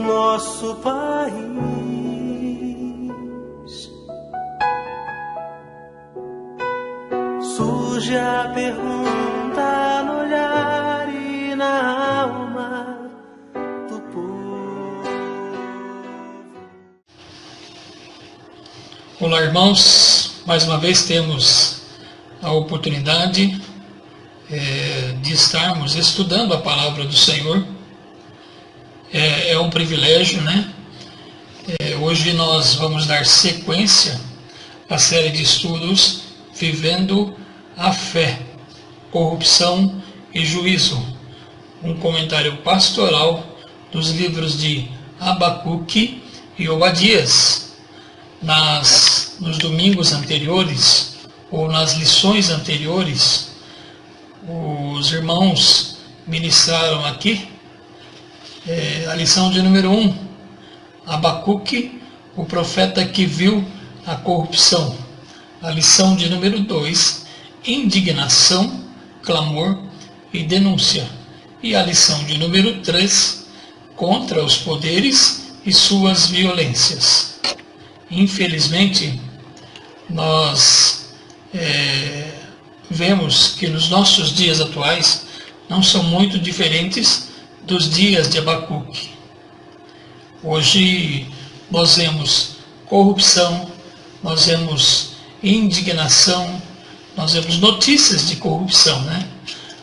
nosso país. Surge a pergunta no olhar e na alma do povo. Olá, irmãos, mais uma vez temos a oportunidade de estarmos estudando a palavra do Senhor. É um privilégio, né? Hoje nós vamos dar sequência à série de estudos Vivendo a Fé, Corrupção e Juízo, um comentário pastoral dos livros de Abacuque e Obadias. Nos domingos anteriores, ou nas lições anteriores, os irmãos ministraram aqui a lição de número 1, Abacuque, o profeta que viu a corrupção. A lição de número 2, indignação, clamor e denúncia. E a lição de número 3, contra os poderes e suas violências. Infelizmente, nós vemos que nos nossos dias atuais não são muito diferentes dos dias de Abacuque. Hoje nós vemos corrupção, nós vemos indignação, nós vemos notícias de corrupção, né?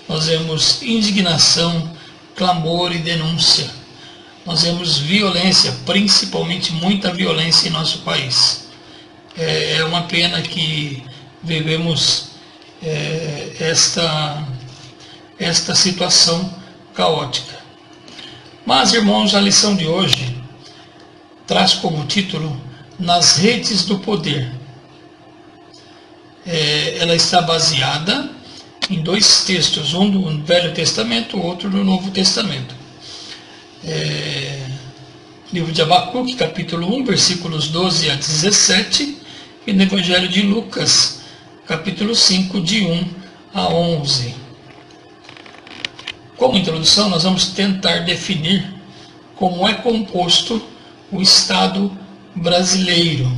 Nós vemos indignação, clamor e denúncia. Nós vemos violência, principalmente muita violência em nosso país. É uma pena que vivemos esta situação caótica. Mas, irmãos, a lição de hoje traz como título Nas Redes do Poder. Ela está baseada em dois textos, um do Velho Testamento, outro do Novo Testamento. Livro de Abacuque, capítulo 1, versículos 12 a 17, e no Evangelho de Lucas, capítulo 5, de 1 a 11. Como introdução, nós vamos tentar definir como é composto o Estado brasileiro.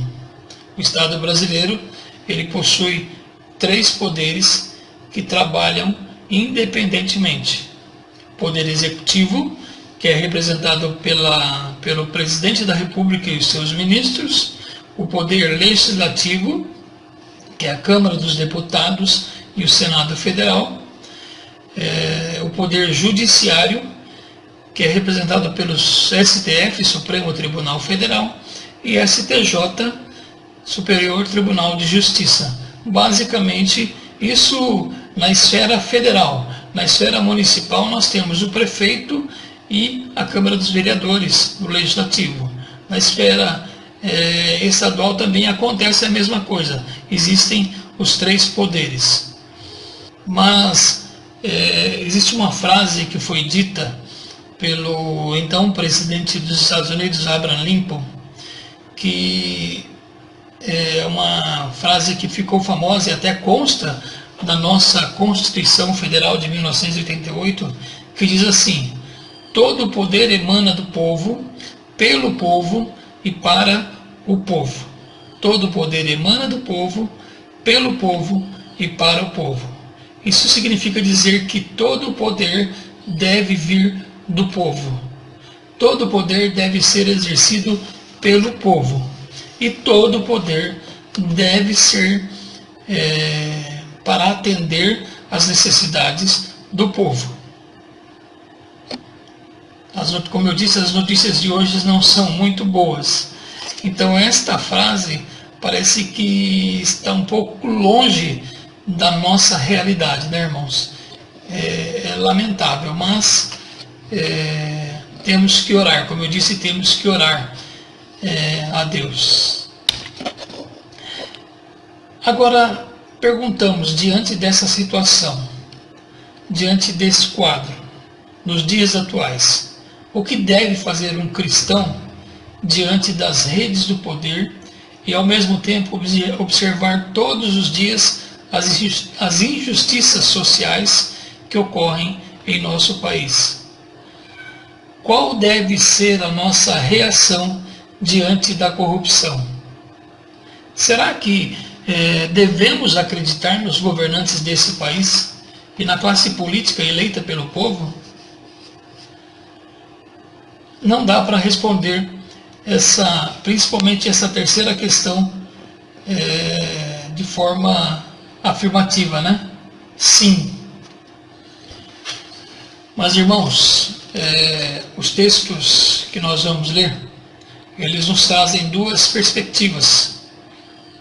O Estado brasileiro, ele possui 3 poderes que trabalham independentemente. O poder executivo, que é representado pelo presidente da República e os seus ministros. O poder legislativo, que é a Câmara dos Deputados e o Senado Federal. O poder judiciário, que é representado pelos STF, Supremo Tribunal Federal, e STJ, Superior Tribunal de Justiça. Basicamente, isso na esfera federal. Na esfera municipal, nós temos o prefeito e a Câmara dos Vereadores, o Legislativo. Na esfera estadual também acontece a mesma coisa. Existem os 3 poderes. Mas existe uma frase que foi dita pelo então presidente dos Estados Unidos, Abraham Lincoln, que é uma frase que ficou famosa e até consta na nossa Constituição Federal de 1988, que diz assim: todo o poder emana do povo, pelo povo e para o povo. Todo o poder emana do povo, pelo povo e para o povo. Isso significa dizer que todo o poder deve vir do povo. Todo o poder deve ser exercido pelo povo. E todo o poder deve ser para atender às necessidades do povo. Como eu disse, as notícias de hoje não são muito boas. Então esta frase parece que está um pouco longe da nossa realidade, né, irmãos? É lamentável, mas temos que orar. Como eu disse, temos que orar a Deus. Agora, perguntamos, diante dessa situação, diante desse quadro, nos dias atuais, o que deve fazer um cristão diante das redes do poder e, ao mesmo tempo, observar todos os dias as injustiças sociais que ocorrem em nosso país? qual deve ser a nossa reação diante da corrupção? Será que devemos acreditar nos governantes desse país e na classe política eleita pelo povo? Não dá para responder principalmente essa terceira questão de forma afirmativa, né? Sim. Mas, irmãos, os textos que nós vamos ler, eles nos trazem duas perspectivas,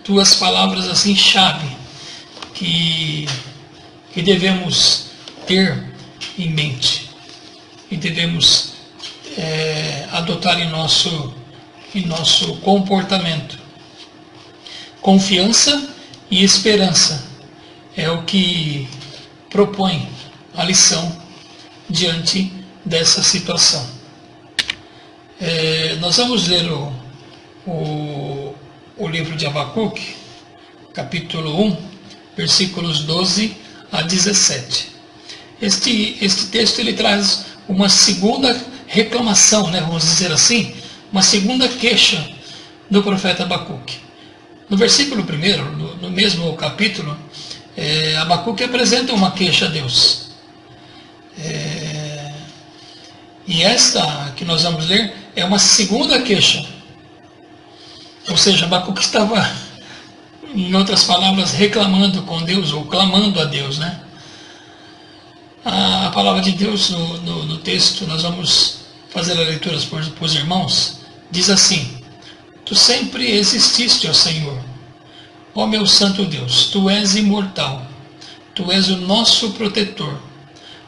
duas palavras assim chave que devemos ter em mente e devemos adotar em nosso comportamento. Confiança e esperança é o que propõe a lição diante dessa situação. Nós vamos ler o livro de Abacuque, capítulo 1, versículos 12 a 17. Este texto ele traz uma segunda reclamação, né, vamos dizer assim, uma segunda queixa do profeta Abacuque. No versículo 1, no mesmo capítulo, Abacuque apresenta uma queixa a Deus. E esta que nós vamos ler é uma segunda queixa. Ou seja, Abacuque estava, em outras palavras, reclamando com Deus, ou clamando a Deus, né? A palavra de Deus no texto, nós vamos fazer a leitura para os irmãos, diz assim: Tu sempre exististe, ó Senhor, ó meu santo Deus, Tu és imortal, Tu és o nosso protetor.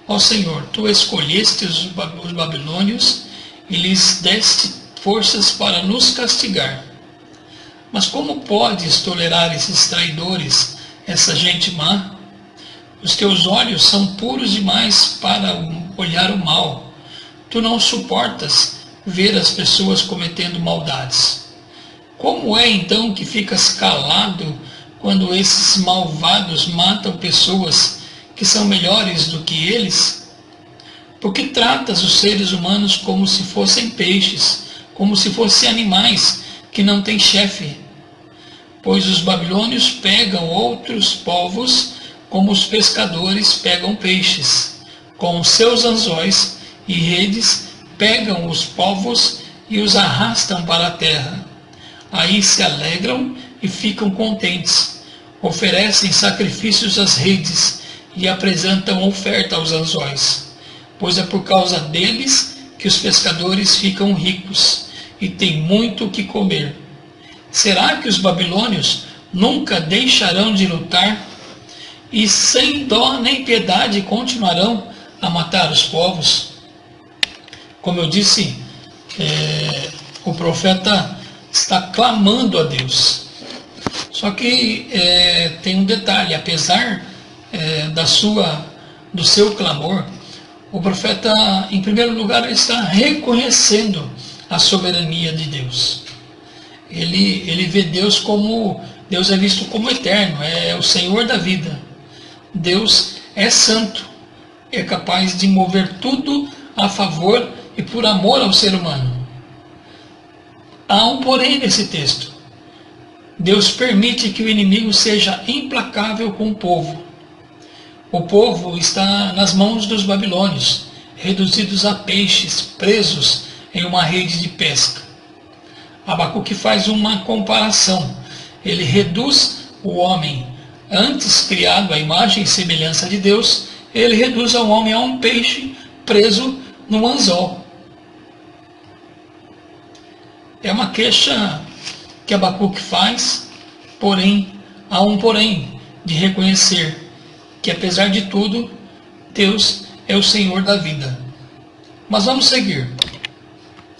Ó Senhor, Tu escolheste os babilônios e lhes deste forças para nos castigar. Mas como podes tolerar esses traidores, essa gente má? Os teus olhos são puros demais para olhar o mal. Tu não suportas ver as pessoas cometendo maldades. Como é então que ficas calado quando esses malvados matam pessoas que são melhores do que eles? Porque tratas os seres humanos como se fossem peixes, como se fossem animais que não têm chefe. Pois os babilônios pegam outros povos como os pescadores pegam peixes. Com os seus anzóis e redes pegam os povos e os arrastam para a terra. Aí se alegram e ficam contentes. Oferecem sacrifícios às redes e apresentam oferta aos anzóis. Pois é por causa deles que os pescadores ficam ricos e têm muito o que comer. Será que os babilônios nunca deixarão de lutar e sem dó nem piedade continuarão a matar os povos? Como eu disse, o profeta está clamando a Deus. Só que tem um detalhe: apesar do seu clamor, o profeta, em primeiro lugar, está reconhecendo a soberania de Deus. Ele vê Deus é visto como eterno, é o Senhor da vida. Deus é santo, é capaz de mover tudo a favor e por amor ao ser humano. Há um porém nesse texto. Deus permite que o inimigo seja implacável com o povo. O povo está nas mãos dos babilônios, reduzidos a peixes, presos em uma rede de pesca. Abacuque faz uma comparação. Ele reduz o homem, antes criado à imagem e semelhança de Deus, ele reduz o homem a um peixe preso num anzol. É uma queixa que Abacuque faz, porém, há um porém de reconhecer que, apesar de tudo, Deus é o Senhor da vida. Mas vamos seguir.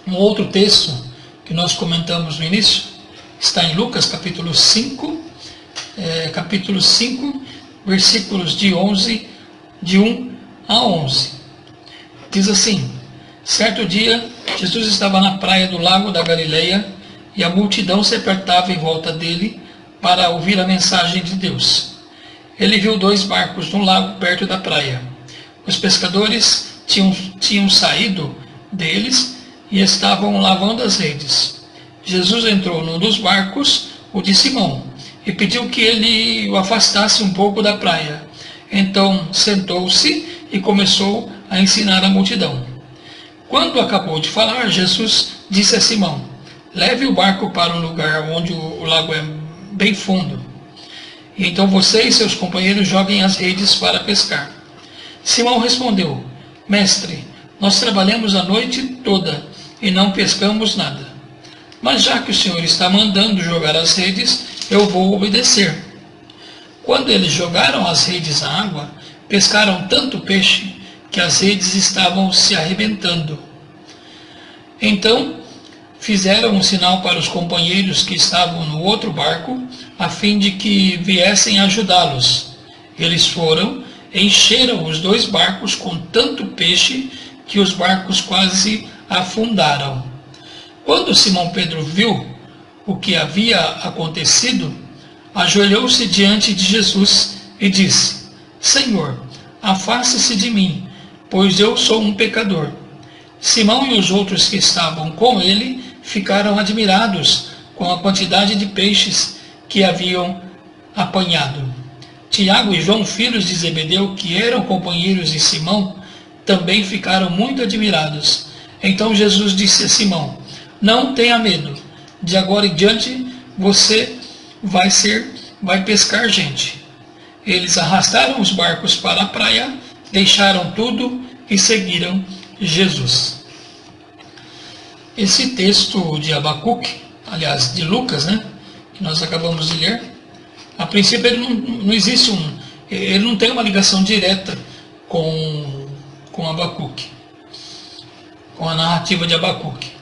Um outro texto que nós comentamos no início está em Lucas capítulo 5, versículos de 1 a 11. Diz assim: Certo dia, Jesus estava na praia do lago da Galileia e a multidão se apertava em volta dele para ouvir a mensagem de Deus. Ele viu 2 barcos no lago perto da praia. Os pescadores tinham saído deles e estavam lavando as redes. Jesus entrou num dos barcos, o de Simão, e pediu que ele o afastasse um pouco da praia. Então sentou-se e começou a ensinar a multidão. Quando acabou de falar, Jesus disse a Simão: leve o barco para um lugar onde o lago é bem fundo. E então você e seus companheiros joguem as redes para pescar. Simão respondeu: mestre, nós trabalhamos a noite toda e não pescamos nada. Mas já que o Senhor está mandando jogar as redes, eu vou obedecer. Quando eles jogaram as redes à água, pescaram tanto peixe que as redes estavam se arrebentando. Então fizeram um sinal para os companheiros que estavam no outro barco, a fim de que viessem ajudá-los. Eles foram, encheram os 2 barcos com tanto peixe que os barcos quase afundaram. Quando Simão Pedro viu o que havia acontecido, ajoelhou-se diante de Jesus e disse: Senhor, afaste-se de mim, pois eu sou um pecador. Simão e os outros que estavam com ele ficaram admirados com a quantidade de peixes que haviam apanhado. Tiago e João, filhos de Zebedeu, que eram companheiros de Simão, também ficaram muito admirados. Então Jesus disse a Simão: não tenha medo, de agora em diante você vai pescar gente. Eles arrastaram os barcos para a praia, deixaram tudo e seguiram Jesus. Esse texto de Abacuque, aliás, de Lucas, que nós acabamos de ler, a princípio ele não existe ele não tem uma ligação direta com Abacuque, com a narrativa de Abacuque.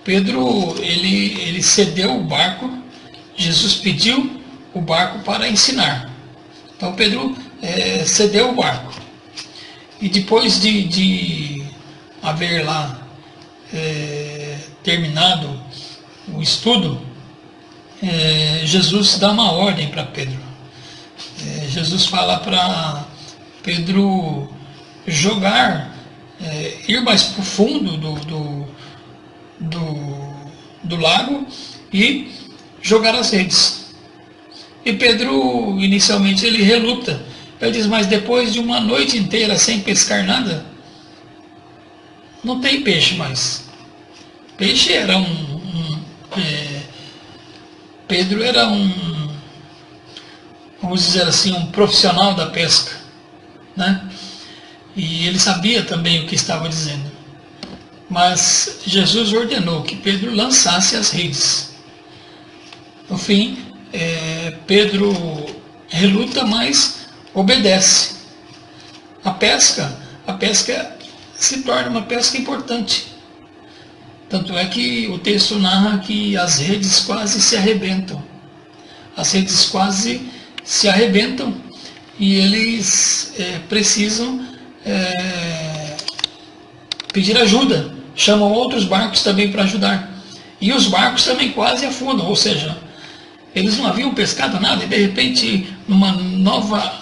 Pedro, ele cedeu o barco, Jesus pediu o barco para ensinar. Então Pedro cedeu o barco. E depois de haver lá terminado o estudo, Jesus dá uma ordem para Pedro. Jesus fala para Pedro jogar, ir mais para o fundo do lago e jogar as redes. E Pedro, inicialmente, ele reluta. Ele diz: mas depois de uma noite inteira sem pescar nada, não tem peixe mais. Peixe era Pedro era vamos dizer assim, um profissional da pesca, E ele sabia também o que estava dizendo. Mas Jesus ordenou que Pedro lançasse as redes. No fim, Pedro reluta, mas obedece. A pesca se torna uma pesca importante. Tanto é que o texto narra que as redes quase se arrebentam. As redes quase se arrebentam e eles precisam pedir ajuda. Chamam outros barcos também para ajudar. E os barcos também quase afundam, ou seja, eles não haviam pescado nada e de repente, numa nova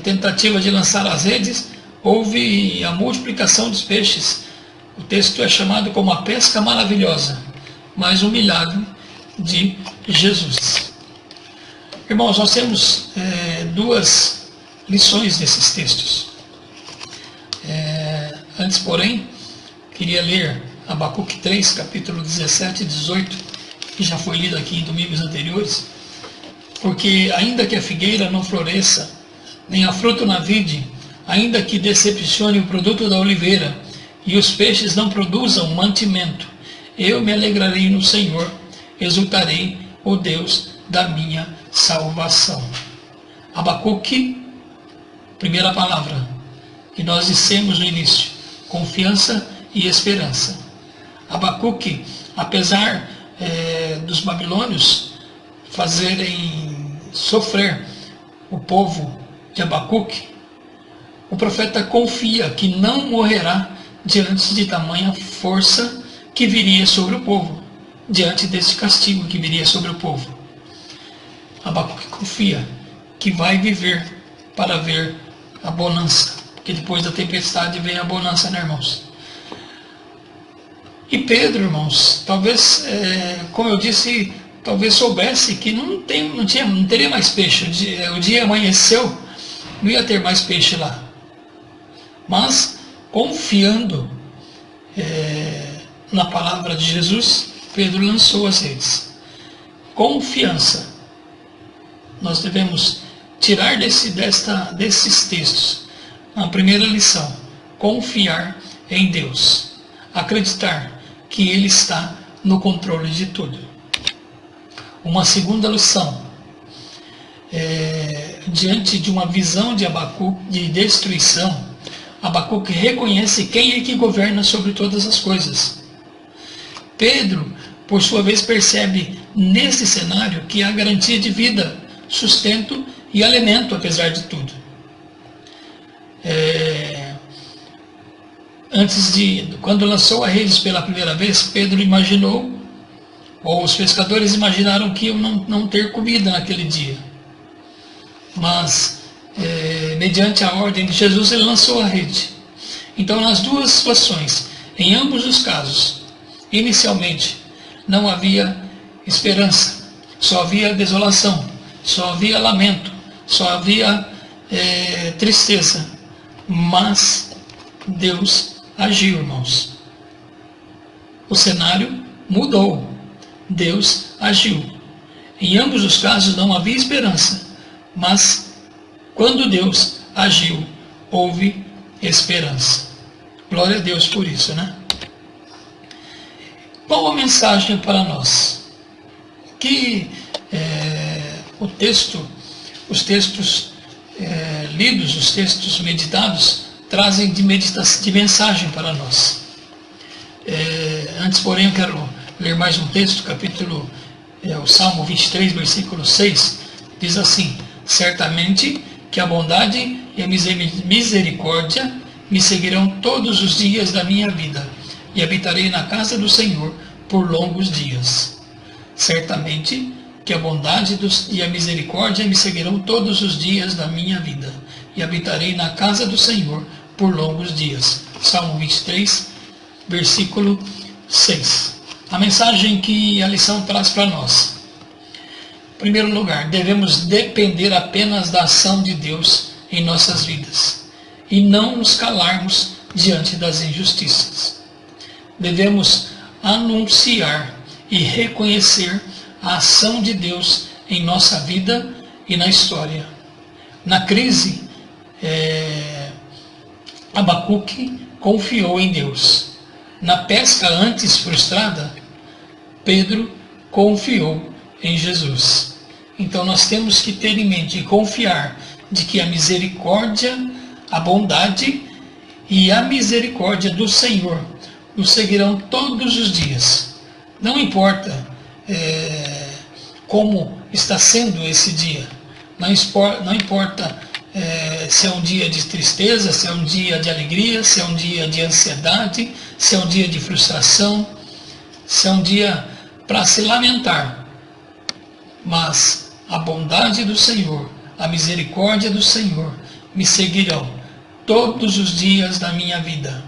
tentativa de lançar as redes, houve a multiplicação dos peixes. O texto é chamado como a pesca maravilhosa, mais um milagre de Jesus. Irmãos, nós temos 2 lições desses textos. Antes, porém, queria ler Abacuque 3, capítulo 17 e 18, que já foi lido aqui em domingos anteriores, porque ainda que a figueira não floresça, nem há fruto na vide, ainda que decepcione o produto da oliveira, e os peixes não produzam mantimento, eu me alegrarei no Senhor, exultarei, ó Deus da minha salvação. Abacuque, primeira palavra, que nós dissemos no início: confiança e esperança. Abacuque, apesar dos babilônios fazerem sofrer o povo de Abacuque, o profeta confia que não morrerá diante de tamanha força que viria sobre o povo, diante desse castigo que viria sobre o povo. Abacuque confia que vai viver para ver a bonança, porque depois da tempestade vem a bonança, irmãos? E Pedro, irmãos, talvez, como eu disse, talvez soubesse que não teria mais peixe. O dia amanheceu, não ia ter mais peixe lá. Mas, confiando na palavra de Jesus, Pedro lançou as redes. Confiança. Nós devemos tirar desses textos a primeira lição: confiar em Deus, acreditar que Ele está no controle de tudo. Uma segunda lição: diante de uma visão de Abacuque de destruição, Abacuque reconhece quem é que governa sobre todas as coisas. Pedro, por sua vez, percebe nesse cenário que há garantia de vida, sustento e alimento, apesar de tudo. Quando lançou a redes pela primeira vez, Pedro imaginou, ou os pescadores imaginaram que iam não ter comida naquele dia. Mas, mediante a ordem de Jesus, ele lançou a rede. Então, nas duas situações, em ambos os casos, inicialmente, não havia esperança, só havia desolação, só havia lamento, só havia tristeza. Mas Deus agiu, irmãos. O cenário mudou. Deus agiu. Em ambos os casos não havia esperança, mas quando Deus agiu, houve esperança. Glória a Deus por isso, né? Qual a mensagem para nós? Que os textos lidos, os textos meditados, trazem de mensagem para nós. Antes, porém, eu quero ler mais um texto, o Salmo 23, versículo 6, diz assim: certamente que a bondade e a misericórdia me seguirão todos os dias da minha vida, e habitarei na casa do Senhor por longos dias. Certamente que a bondade e a misericórdia me seguirão todos os dias da minha vida, e habitarei na casa do Senhor por longos dias. Salmo 23, versículo 6. A mensagem que a lição traz para nós. Em primeiro lugar, devemos depender apenas da ação de Deus em nossas vidas, e não nos calarmos diante das injustiças. Devemos anunciar e reconhecer a ação de Deus em nossa vida e na história. Na crise, Abacuque confiou em Deus. Na pesca antes frustrada, Pedro confiou em Jesus. Então nós temos que ter em mente e confiar de que a misericórdia, a bondade e a misericórdia do Senhor nos seguirão todos os dias. Não importa como está sendo esse dia, não importa se é um dia de tristeza, se é um dia de alegria, se é um dia de ansiedade, se é um dia de frustração, se é um dia para se lamentar. Mas a bondade do Senhor, a misericórdia do Senhor me seguirão todos os dias da minha vida,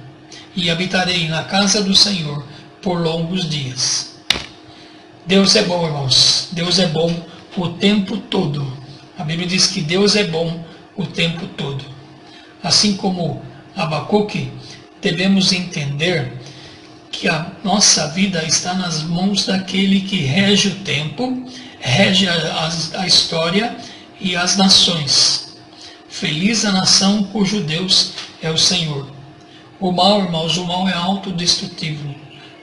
e habitarei na casa do Senhor por longos dias. Deus é bom, irmãos. Deus é bom o tempo todo. A Bíblia diz que Deus é bom o tempo todo. Assim como Abacuque, devemos entender que a nossa vida está nas mãos daquele que rege o tempo, rege a história e as nações. Feliz a nação cujo Deus é o Senhor. O mal, irmãos, o mal é autodestrutivo.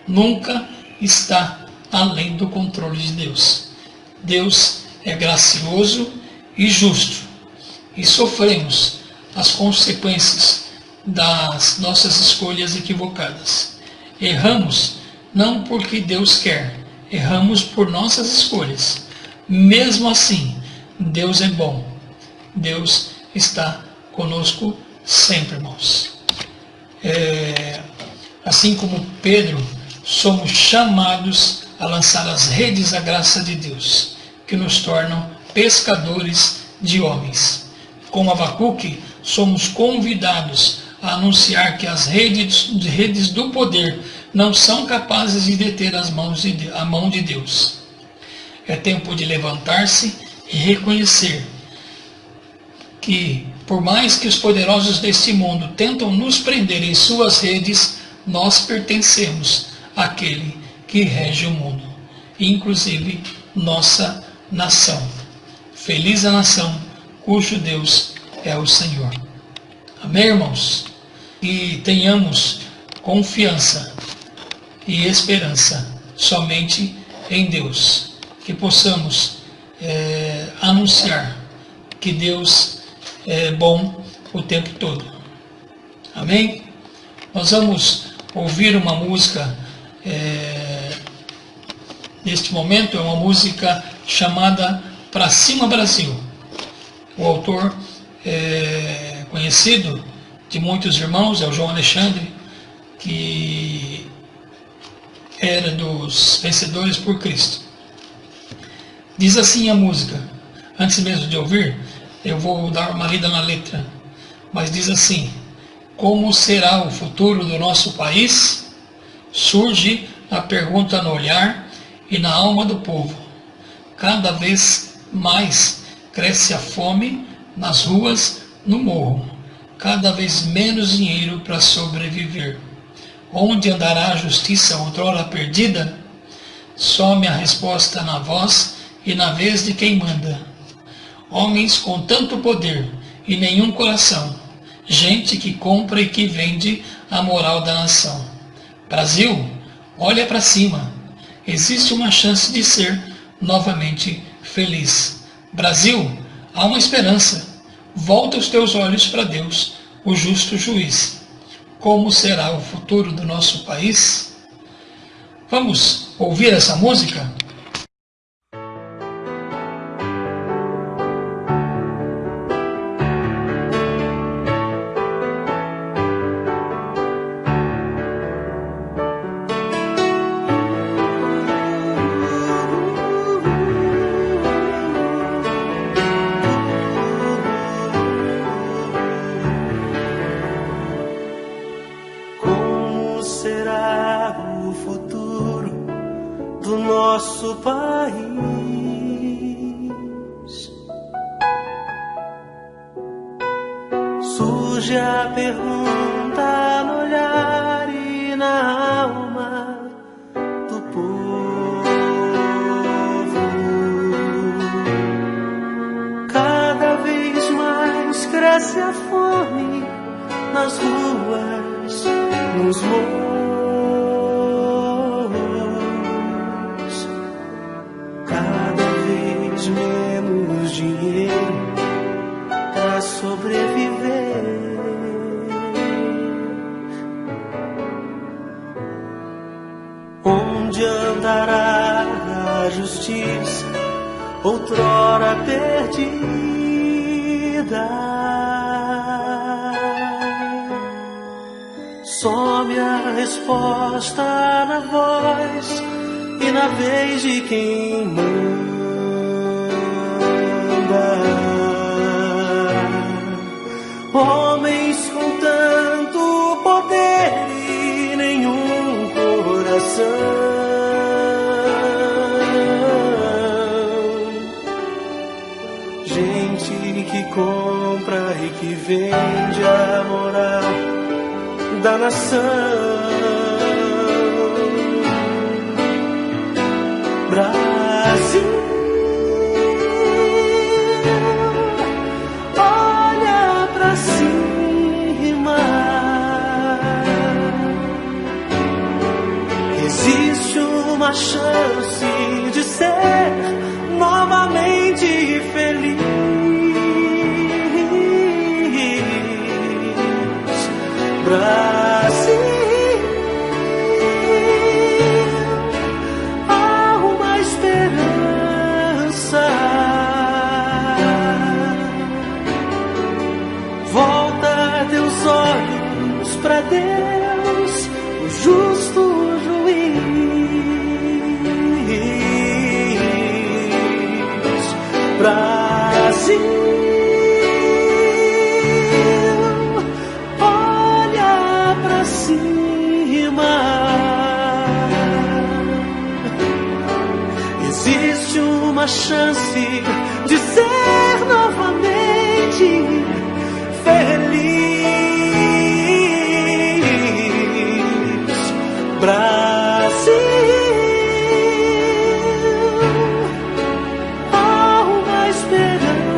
Nunca está além do controle de Deus. Deus é gracioso e justo, e sofremos as consequências das nossas escolhas equivocadas. Erramos não porque Deus quer, erramos por nossas escolhas. Mesmo assim, Deus é bom. Deus está conosco sempre, irmãos. Assim como Pedro, somos chamados a lançar as redes da graça de Deus, que nos tornam pescadores de homens. Como Abacuque, somos convidados a anunciar que as redes do poder não são capazes de deter a mão de Deus. É tempo de levantar-se e reconhecer que, por mais que os poderosos deste mundo tentam nos prender em suas redes, nós pertencemos àquele que rege o mundo, inclusive nossa nação. Feliz a nação cujo Deus é o Senhor. Amém, irmãos? E tenhamos confiança e esperança somente em Deus. Que possamos anunciar que Deus é bom o tempo todo. Amém? Nós vamos ouvir uma música neste momento, é uma música chamada Pra Cima Brasil. O autor conhecido de muitos irmãos é o João Alexandre, que era dos Vencedores por Cristo. Diz assim a música, antes mesmo de ouvir, eu vou dar uma lida na letra, mas diz assim: como será o futuro do nosso país? Surge a pergunta no olhar e na alma do povo. Cada vez mais cresce a fome nas ruas, no morro. Cada vez menos dinheiro para sobreviver. Onde andará a justiça outrora perdida? Some a resposta na voz e na vez de quem manda. Homens com tanto poder e nenhum coração. Gente que compra e que vende a moral da nação. Brasil, olha para cima. Existe uma chance de ser novamente feliz. Brasil, há uma esperança. Volta os teus olhos para Deus, o justo juiz. Como será o futuro do nosso país? Vamos ouvir essa música? Nosso país. Surge a pergunta no olhar e na alma do povo. Cada vez mais cresce a fome nas ruas, nos morros. Menos dinheiro para sobreviver. Onde andará a justiça outrora perdida? Some a resposta na voz e na vez de quem manda. Homens com tanto poder e nenhum coração. Gente que compra e que vende a moral da nação. Brasil, existe uma chance de ser novamente feliz. Brasil, há uma esperança. Volta teus olhos para Deus, o justo juiz. Brasil, olha pra cima. chance de ser novamente feliz. Brasil, há uma esperança.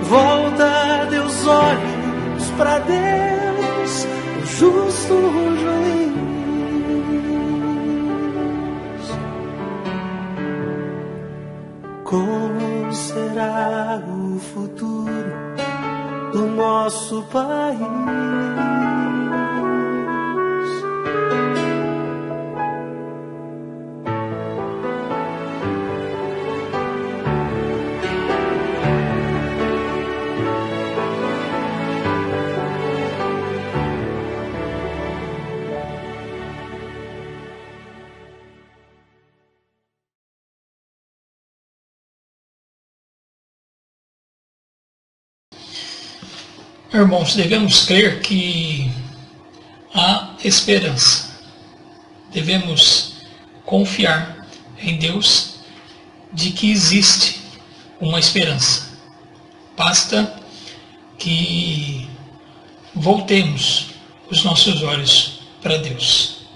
Volta teus olhos pra Deus, o justo juiz. Como será o futuro do nosso país? Irmãos, devemos crer que há esperança. Devemos confiar em Deus de que existe uma esperança. Basta que voltemos os nossos olhos para Deus.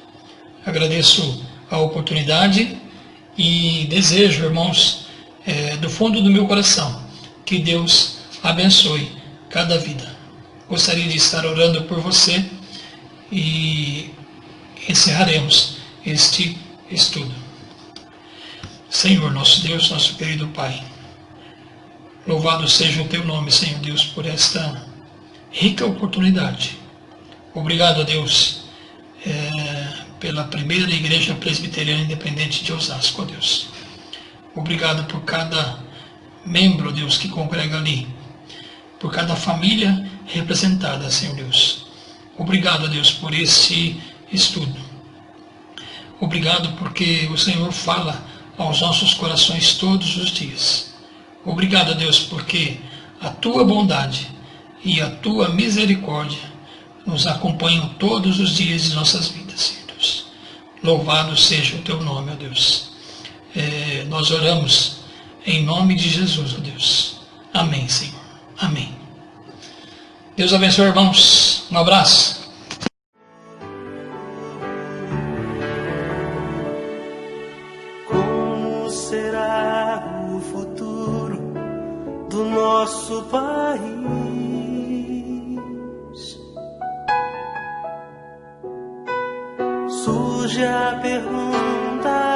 Agradeço a oportunidade e desejo, irmãos, do fundo do meu coração, que Deus abençoe cada vida. Gostaria de estar orando por você e encerraremos este estudo. Senhor, nosso Deus, nosso querido Pai, louvado seja o Teu nome, Senhor Deus, por esta rica oportunidade. Obrigado a Deus pela primeira Igreja Presbiteriana Independente de Osasco, ó Deus. Obrigado por cada membro, Deus, que congrega ali, por cada família representada, Senhor Deus. Obrigado, Deus, por esse estudo. Obrigado porque o Senhor fala aos nossos corações todos os dias. Obrigado, Deus, porque a Tua bondade e a Tua misericórdia nos acompanham todos os dias de nossas vidas, Senhor Deus. Louvado seja o Teu nome, ó Deus. Nós oramos em nome de Jesus, ó Deus. Amém, Senhor. Amém. Deus abençoe, irmãos. Um abraço. Como será o futuro do nosso país? Surge a pergunta